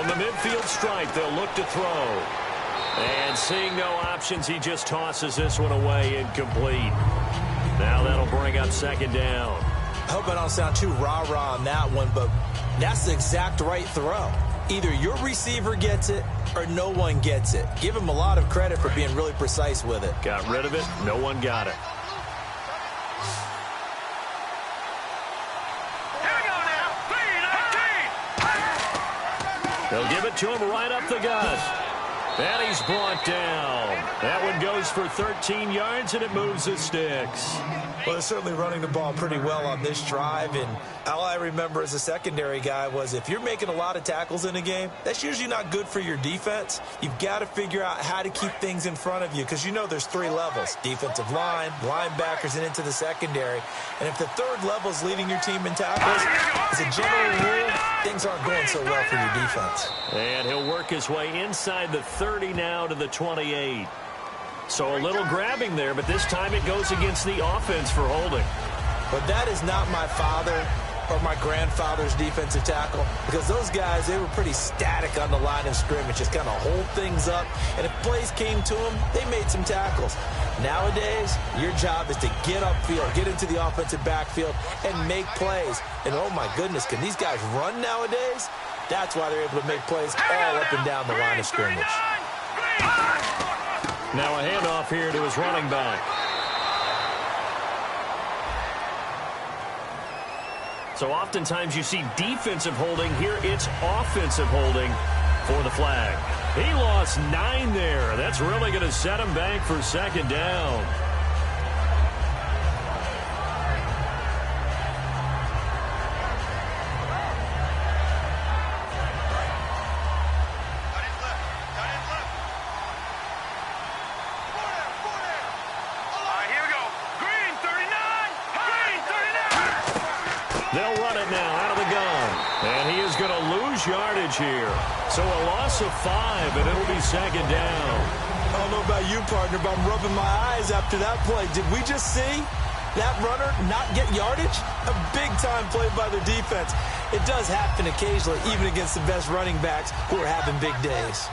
From the midfield stripe, they'll look to throw. And seeing no options, he just tosses this one away incomplete. Now that'll bring up second down. I hope I don't sound too rah-rah on that one, but that's the exact right throw. Either your receiver gets it or no one gets it. Give him a lot of credit for being really precise with it. Got rid of it. No one got it. They'll give it to him right up the gut. And he's brought down. That one goes for 13 yards, and it moves the sticks. Well, they're certainly running the ball pretty well on this drive, and all I remember as a secondary guy was if you're making a lot of tackles in a game, that's usually not good for your defense. You've got to figure out how to keep things in front of you because you know there's three levels, defensive line, linebackers, and into the secondary. And if the third level is leading your team in tackles, as a general rule, things aren't going so well for your defense. And he'll work his way inside the 30 now to the 28. So a little grabbing there, but this time it goes against the offense for holding. But that is not my father or my grandfather's defensive tackle because those guys, they were pretty static on the line of scrimmage, just kind of hold things up. And if plays came to them, they made some tackles. Nowadays, your job is to get upfield, get into the offensive backfield, and make plays. And oh my goodness, can these guys run nowadays? That's why they're able to make plays all up and down the line of scrimmage. Now a handoff here to his running back. So oftentimes you see defensive holding. Here it's offensive holding for the flag. He lost 9 there. That's really going to set him back for second down. They'll run it now out of the gun. And he is going to lose yardage here. So a loss of 5, and it'll be second down. I don't know about you, partner, but I'm rubbing my eyes after that play. Did we just see that runner not get yardage? A big-time play by the defense. It does happen occasionally, even against the best running backs who are having big days.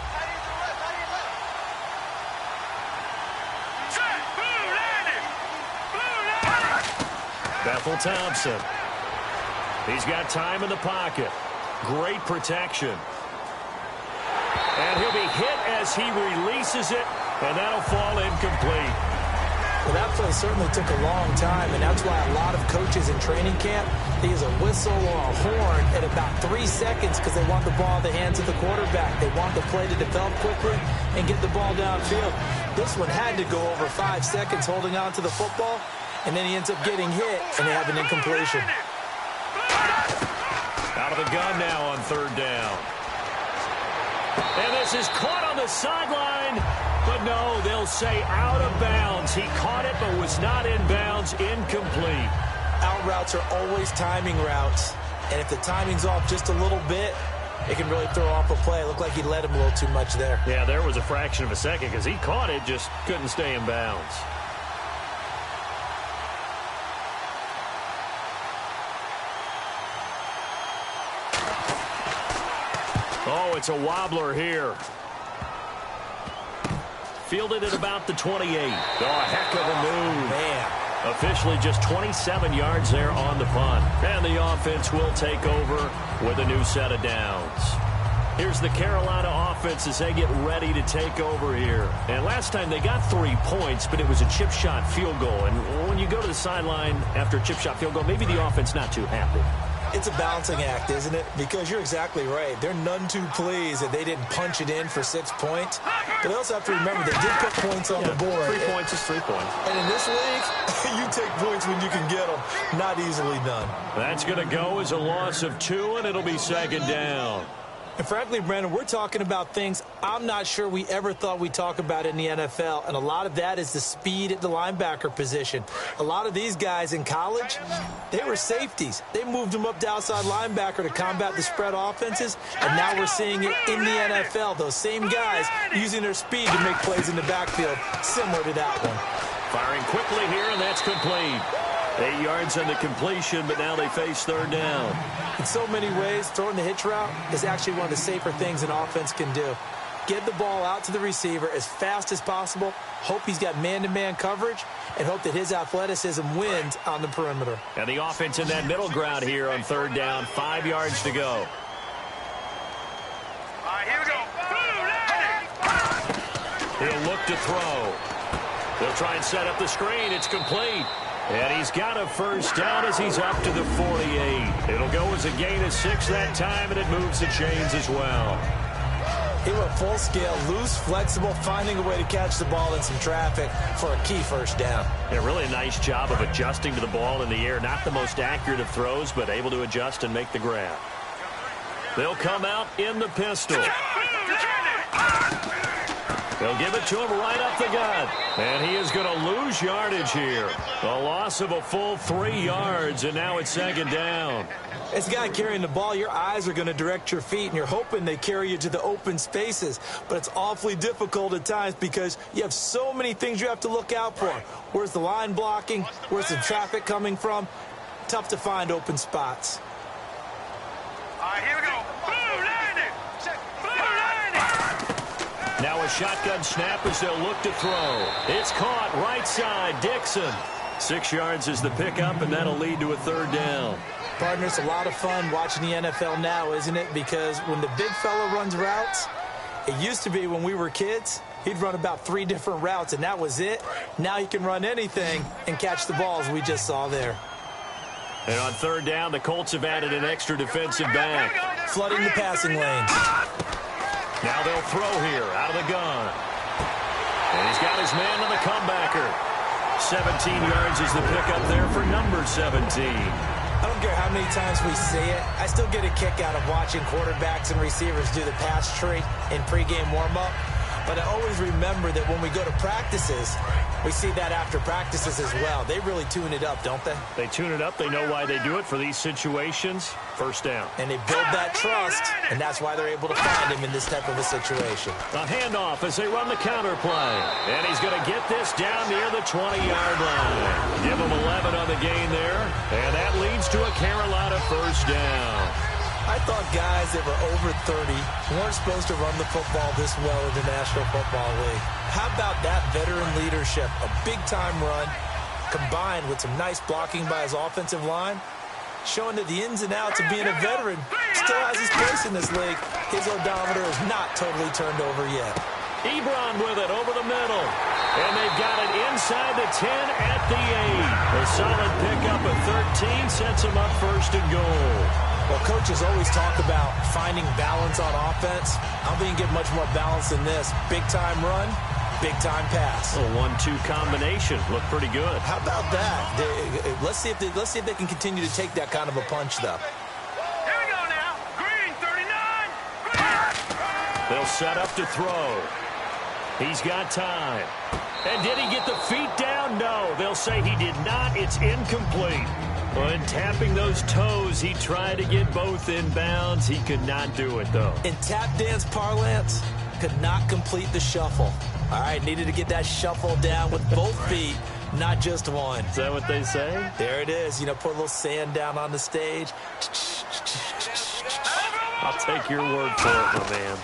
Bethel Thompson. He's got time in the pocket. Great protection. And he'll be hit as he releases it, and that'll fall incomplete. Well, that play certainly took a long time, and that's why a lot of coaches in training camp, they use a whistle or a horn at about 3 seconds because they want the ball in the hands of the quarterback. They want the play to develop quickly and get the ball downfield. This one had to go over 5 seconds holding on to the football, and then he ends up getting hit, and they have an incompletion. Out of the gun now on third down. And this is caught on the sideline. But no, they'll say out of bounds. He caught it but was not in bounds. Incomplete. Out routes are always timing routes. And if the timing's off just a little bit, it can really throw off a play. It looked like he let him a little too much there. Yeah, there was a fraction of a second because he caught it, just couldn't stay in bounds. Oh, it's a wobbler here. Fielded at about the 28. Oh, a heck of a move. Man. Officially just 27 yards there on the punt. And the offense will take over with a new set of downs. Here's the Carolina offense as they get ready to take over here. And last time they got 3 points, but it was a chip shot field goal. And when you go to the sideline after a chip shot field goal, maybe the offense not too happy. It's a balancing act, isn't it? Because you're exactly right. They're none too pleased that they didn't punch it in for 6 points. But they also have to remember they did put points on the board. 3 points is 3 points. And in this league, you take points when you can get them. Not easily done. That's going to go as a loss of 2, and it'll be second down. And frankly, Brandon, we're talking about things I'm not sure we ever thought we'd talk about in the NFL. And a lot of that is the speed at the linebacker position. A lot of these guys in college, they were safeties. They moved them up to outside linebacker to combat the spread offenses. And now we're seeing it in the NFL. Those same guys using their speed to make plays in the backfield, similar to that one. Firing quickly here, and that's complete. 8 yards on the completion, but now they face third down. In so many ways, throwing the hitch route is actually one of the safer things an offense can do. Get the ball out to the receiver as fast as possible, hope he's got man-to-man coverage, and hope that his athleticism wins on the perimeter. And the offense in that middle ground here on third down, 5 yards to go. All right, here we go. He'll look to throw. They'll try and set up the screen. It's complete. And he's got a first down as he's up to the 48. It'll go as a gain of 6 that time, and it moves the chains as well. He went full scale, loose, flexible, finding a way to catch the ball in some traffic for a key first down. Yeah, really a nice job of adjusting to the ball in the air. Not the most accurate of throws, but able to adjust and make the grab. They'll come out in the pistol. They'll give it to him right up the gut. And he is going to lose yardage here. A loss of a full 3 yards, and now it's second down. As a guy carrying the ball, your eyes are going to direct your feet, and you're hoping they carry you to the open spaces. But it's awfully difficult at times because you have so many things you have to look out for. Where's the line blocking? Where's the traffic coming from? Tough to find open spots. All right, here we go. Blue landing. Blue landing. Now a shotgun snap as they'll look to throw. It's caught right side. Dixon. 6 yards is the pickup, and that'll lead to a third down. Partner, it's a lot of fun watching the NFL now, isn't it? Because when the big fella runs routes, it used to be when we were kids, he'd run about 3 different routes, and that was it. Now he can run anything and catch the balls we just saw there. And on third down, the Colts have added an extra defensive back. Flooding the passing lanes. Now they'll throw here out of the gun. And he's got his man on the comebacker. 17 yards is the pickup there for number 17. I don't care how many times we see it. I still get a kick out of watching quarterbacks and receivers do the pass tree in pregame warm-up. But I always remember that when we go to practices, we see that after practices as well. They really tune it up, don't they? They tune it up. They know why they do it for these situations. First down. And they build that trust, and that's why they're able to find him in this type of a situation. A handoff as they run the counter play. And he's going to get this down near the 20-yard line. Give him 11 on the gain there. And that leads to a Carolina first down. I thought guys that were over 30 weren't supposed to run the football this well in the National Football League. How about that veteran leadership? A big-time run combined with some nice blocking by his offensive line, showing that the ins and outs of being a veteran still has his place in this league. His odometer is not totally turned over yet. Ebron with it over the middle. And they've got it inside the 10 at the 8. A solid pickup of 13 sets them up first and goal. Well, coaches always talk about finding balance on offense. I don't think you get much more balance than this. Big-time run, big-time pass. A 1-2 combination. Looked pretty good. How about that? Let's see if they can continue to take that kind of a punch, though. Here we go now. Green, 39. Green. They'll set up to throw. He's got time. And did he get the feet down? No. They'll say he did not. It's incomplete. When tapping those toes, he tried to get both in bounds. He could not do it, though. In tap dance parlance, could not complete the shuffle. All right, needed to get that shuffle down with both feet, not just one. Is that what they say? There it is. You know, put a little sand down on the stage. I'll take your word for it, my man.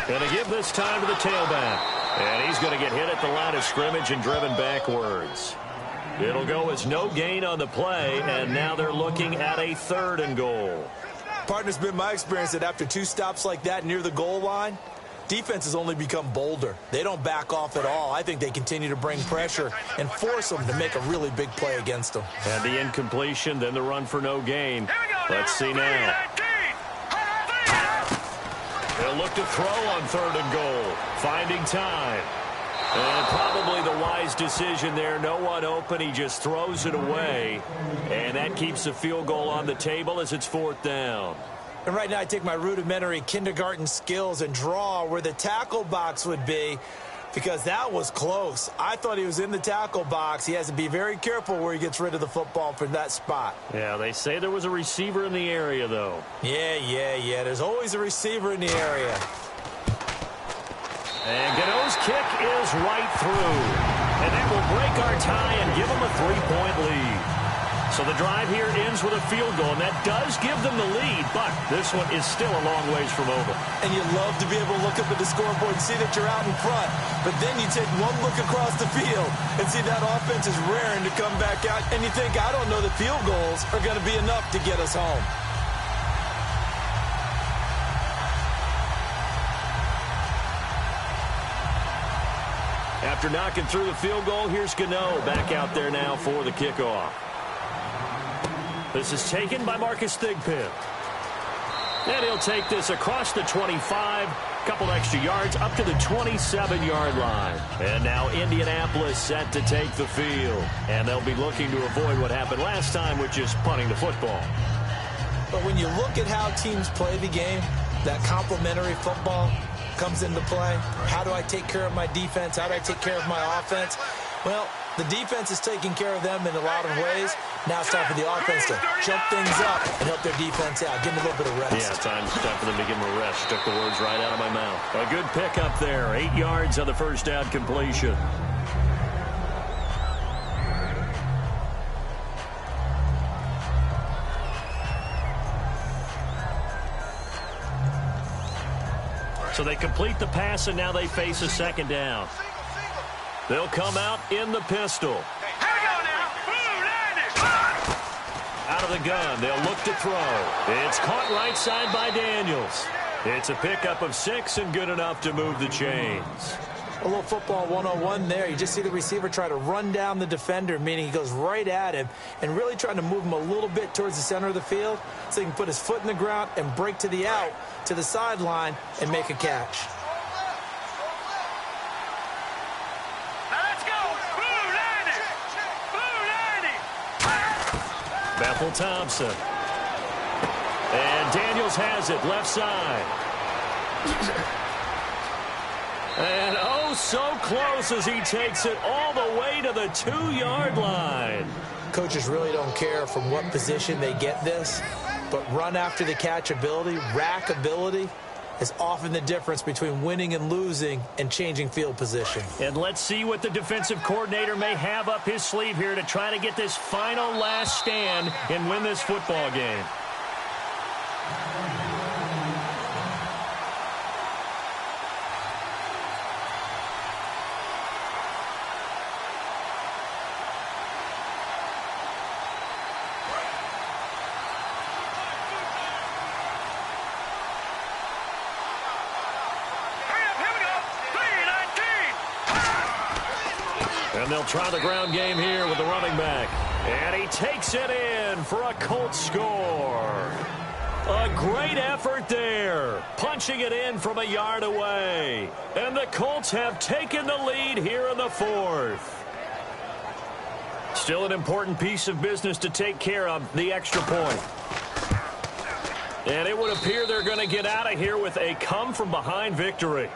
Going to give this time to the tailback. And he's going to get hit at the line of scrimmage and driven backwards. It'll go as no gain on the play, and now they're looking at a 3rd and goal. Partner's been my experience that after 2 stops like that near the goal line, defenses only become bolder. They don't back off at all. I think they continue to bring pressure and force them to make a really big play against them. And the incompletion, then the run for no gain. Let's see now. They'll look to throw on 3rd and goal. Finding time. And probably the wise decision there. No one open. He just throws it away. And that keeps the field goal on the table as it's 4th down. And right now I take my rudimentary kindergarten skills and draw where the tackle box would be, because that was close. I thought he was in the tackle box. He has to be very careful where he gets rid of the football from that spot. Yeah, they say there was a receiver in the area, though. Yeah. There's always a receiver in the area. And Gano's kick is right through. And that will break our tie and give them a 3-point lead. So the drive here ends with a field goal, and that does give them the lead, but this one is still a long ways from over. And you love to be able to look up at the scoreboard and see that you're out in front, but then you take one look across the field and see that offense is raring to come back out, and you think, I don't know that field goals are going to be enough to get us home. After knocking through the field goal, here's Gano back out there now for the kickoff. This is taken by Marcus Thigpen. And he'll take this across the 25, couple extra yards up to the 27-yard line. And now Indianapolis set to take the field. And they'll be looking to avoid what happened last time, which is punting the football. But when you look at how teams play the game, that complementary football comes into play. How do I take care of my defense? How do I take care of my offense? Well, the defense is taking care of them in a lot of ways. Now it's time for the offense to jump things up and help their defense out. Give them a little bit of rest. Yeah, time for them to give them a rest. Took the words right out of my mouth. A good pickup there. 8 yards on the first down completion. So they complete the pass, and now they face a second down. They'll come out in the pistol. Out of the gun, they'll look to throw. It's caught right side by Daniels. It's a pickup of 6 and good enough to move the chains. A little football 101 there. You just see the receiver try to run down the defender, meaning he goes right at him and really trying to move him a little bit towards the center of the field so he can put his foot in the ground and break to the out, to the sideline, and make a catch. Let's go! Blue 90! Blue 90! Bethel Thompson. And Daniels has it, left side. And oh, so close as he takes it all the way to the 2-yard line. Coaches really don't care from what position they get this, but run after the catch ability, rack ability, is often the difference between winning and losing and changing field position. And let's see what the defensive coordinator may have up his sleeve here to try to get this final last stand and win this football game. And they'll try the ground game here with the running back. And he takes it in for a Colts score. A great effort there. Punching it in from a yard away. And the Colts have taken the lead here in the 4th. Still an important piece of business to take care of, the extra point. And it would appear they're going to get out of here with a come-from-behind victory.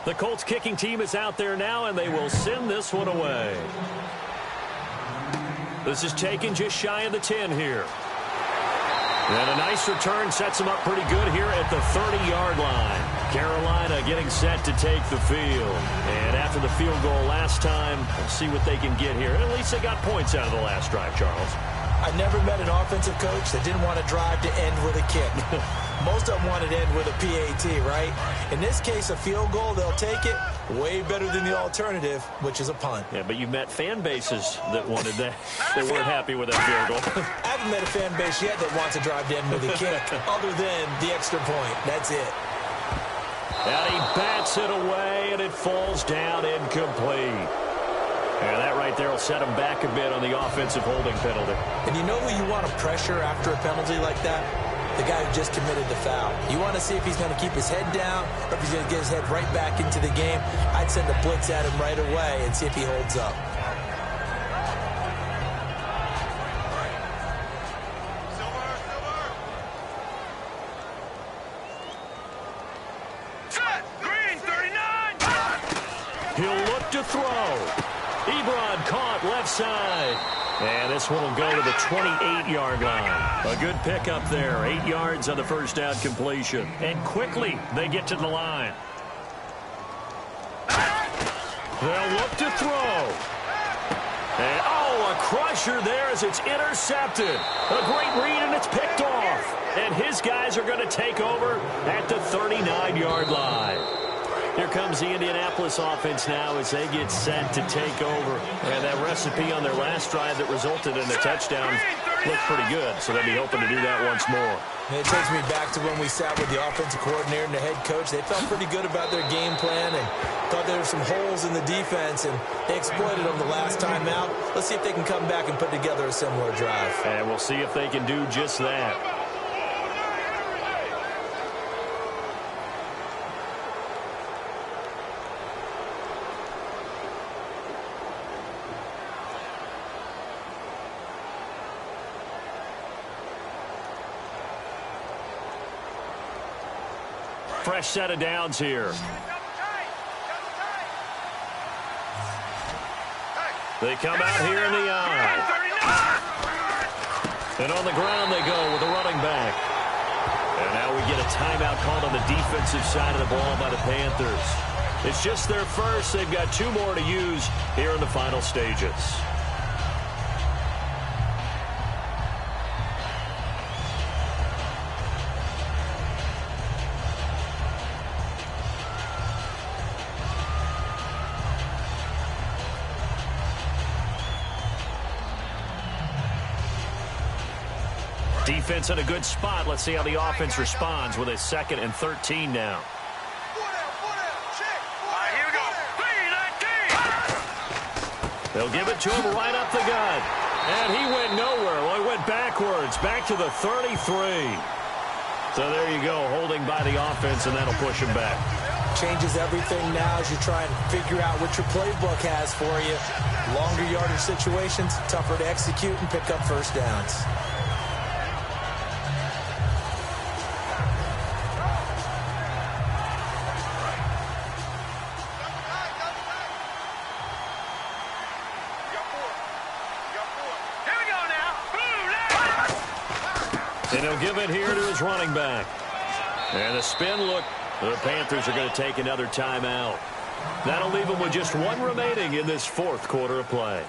The Colts kicking team is out there now, and they will send this one away. This is taken just shy of the 10 here. And a nice return sets them up pretty good here at the 30-yard line. Carolina getting set to take the field. And after the field goal last time, we'll see what they can get here. And at least they got points out of the last drive, Charles. I never met an offensive coach that didn't want to drive to end with a kick. Most of them wanted to end with a PAT, right? In this case, a field goal, they'll take it. Way better than the alternative, which is a punt. Yeah, but you've met fan bases that wanted that. They weren't happy with that field goal. I haven't met a fan base yet that wants to drive to end with a kick other than the extra point. That's it. And he bats it away, and it falls down incomplete. And that right there will set him back a bit on the offensive holding penalty. And you know who you want to pressure after a penalty like that? The guy who just committed the foul. You want to see if he's going to keep his head down or if he's going to get his head right back into the game. I'd send a blitz at him right away and see if he holds up. He'll look to throw. Ebron caught left side. And this one will go to the 28-yard line. A good pickup there. 8 yards on the first down completion. And quickly they get to the line. They'll look to throw. And, a crusher there as it's intercepted. A great read, and it's picked off. And his guys are going to take over at the 39-yard line. Here comes the Indianapolis offense now as they get set to take over. And that recipe on their last drive that resulted in a touchdown looked pretty good, so they'll be hoping to do that once more. And it takes me back to when we sat with the offensive coordinator and the head coach. They felt pretty good about their game plan and thought there were some holes in the defense, and they exploited them the last time out. Let's see if they can come back and put together a similar drive. And we'll see if they can do just that. Fresh set of downs here. They come out here in the eye. And on the ground they go with the running back. And now we get a timeout called on the defensive side of the ball by the Panthers. It's just their first. They've got 2 more to use here in the final stages. Defense in a good spot. Let's see how the offense responds with a 2nd and 13 now. Here we go. They'll give it to him right up the gut. And he went nowhere. Well, he went backwards, back to the 33. So there you go, holding by the offense, and that'll push him back. Changes everything now as you try and figure out what your playbook has for you. Longer yardage situations, tougher to execute and pick up first downs. And he'll give it here to his running back. And a spin look. The Panthers are going to take another timeout. That'll leave them with just 1 remaining in this 4th quarter of play.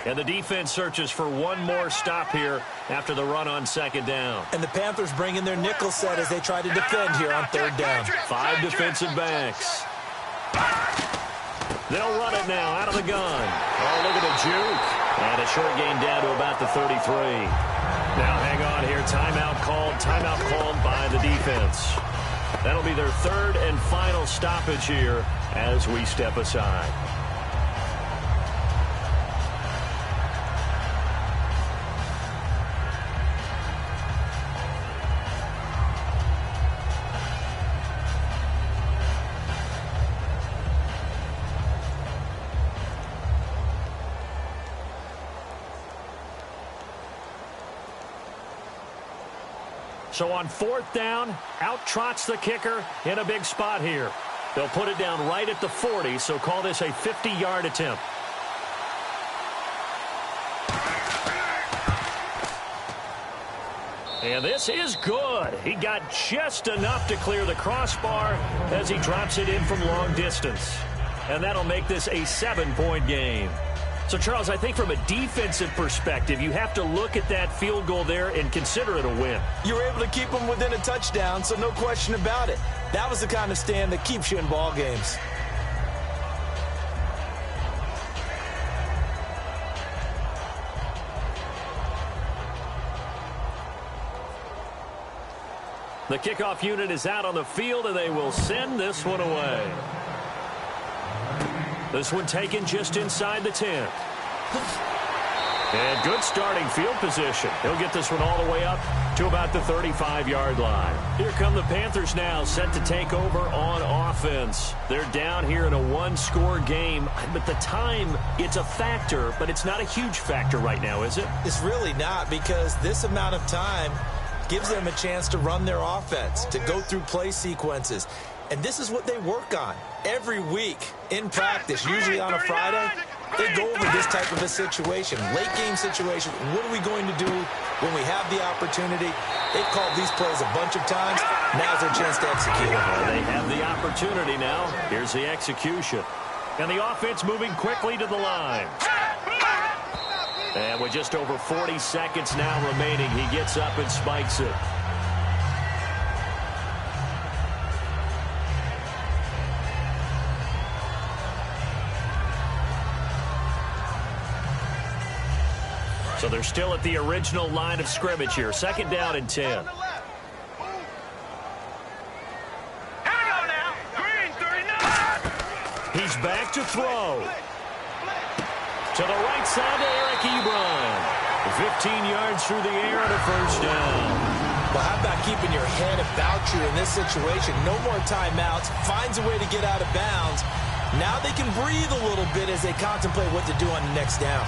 And the defense searches for 1 more stop here after the run on 2nd down. And the Panthers bring in their nickel set as they try to defend here on 3rd down. 5 defensive backs. They'll run it now out of the gun. Oh, look at the juke. And a short gain down to about the 33. Now hang on here. Timeout called by the defense. That'll be their 3rd and final stoppage here as we step aside. So on 4th down, out trots the kicker in a big spot here. They'll put it down right at the 40, so call this a 50-yard attempt. And this is good. He got just enough to clear the crossbar as he drops it in from long distance. And that'll make this a 7-point game. So, Charles, I think from a defensive perspective, you have to look at that field goal there and consider it a win. You were able to keep them within a touchdown, so no question about it. That was the kind of stand that keeps you in ball games. The kickoff unit is out on the field, and they will send this one away. This one taken just inside the 10. And good starting field position. He'll get this one all the way up to about the 35-yard line. Here come the Panthers now, set to take over on offense. They're down here in a one-score game. But the time, it's a factor, but it's not a huge factor right now, is it? It's really not, because this amount of time gives them a chance to run their offense, to go through play sequences. And this is what they work on every week in practice, usually on a Friday. They go over this type of a situation, late game situation. What are we going to do when we have the opportunity? They've called these plays a bunch of times. Now's their chance to execute. They have the opportunity now. Here's the execution. And the offense moving quickly to the line. And with just over 40 seconds now remaining, he gets up and spikes it. So they're still at the original line of scrimmage here. Second down and 10. He's back to throw. To the right side to Eric Ebron. 15 yards through the air and a first down. Well, how about keeping your head about you in this situation? No more timeouts. Finds a way to get out of bounds. Now they can breathe a little bit as they contemplate what to do on the next down.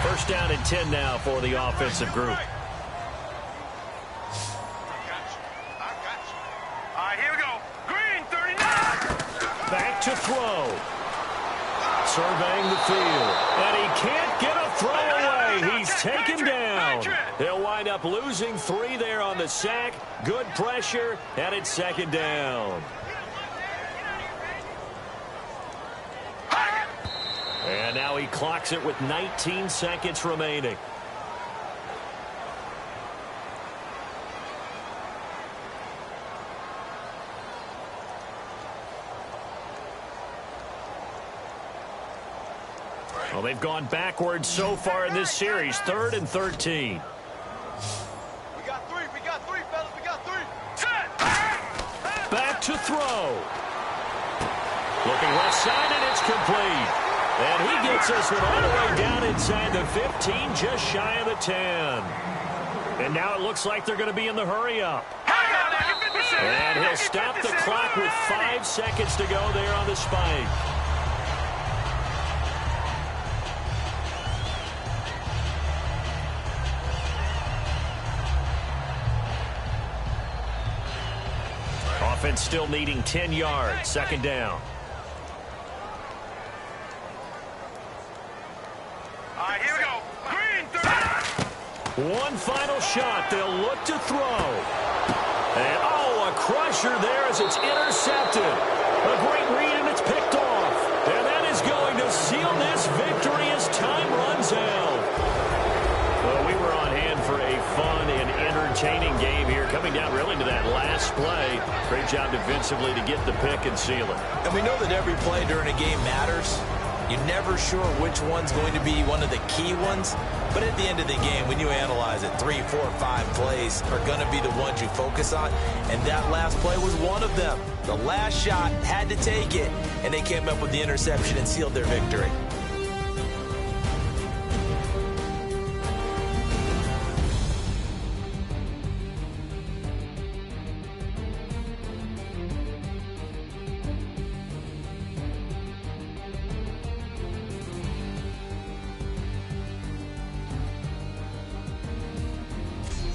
First down and 10 now for the offensive group. All right, here we go. Green, 39. Back to throw. Surveying the field. And he can't get a throw away. He's taken down. He'll wind up losing 3 there on the sack. Good pressure, and it's second down. And now he clocks it with 19 seconds remaining. Well, they've gone backwards so far in this series. 3rd and 13. We got 3, fellas, we got 3. Back to throw. Looking left side, and it's complete. And he gets this one all the way down inside the 15, just shy of the 10. And now it looks like they're going to be in the hurry-up. And he'll stop the clock with 5 seconds to go there on the spike. Offense still needing 10 yards. Second down. All right, here we go. Green, 30. One final shot. They'll look to throw. And, oh, a crusher there as it's intercepted. A great read, and it's picked off. And that is going to seal this victory as time runs out. Well, we were on hand for a fun and entertaining game here, coming down really to that last play. Great job defensively to get the pick and seal it. And we know that every play during a game matters. You're never sure which one's going to be one of the key ones. But at the end of the game, when you analyze it, 3, 4, 5 plays are going to be the ones you focus on. And that last play was one of them. The last shot had to take it, and they came up with the interception and sealed their victory.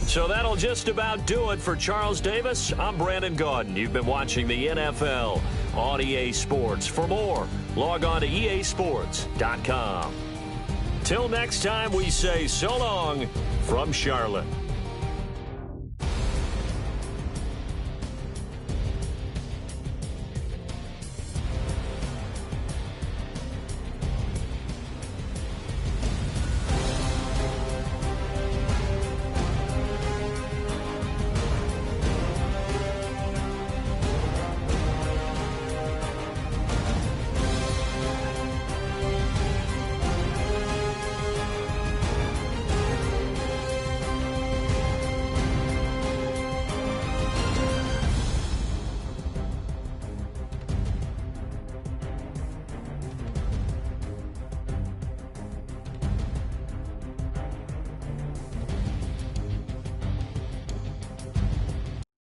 So that'll just about do it for Charles Davis. I'm Brandon Gaudin. You've been watching the NFL on EA Sports. For more, log on to easports.com. Till next time, we say so long from Charlotte.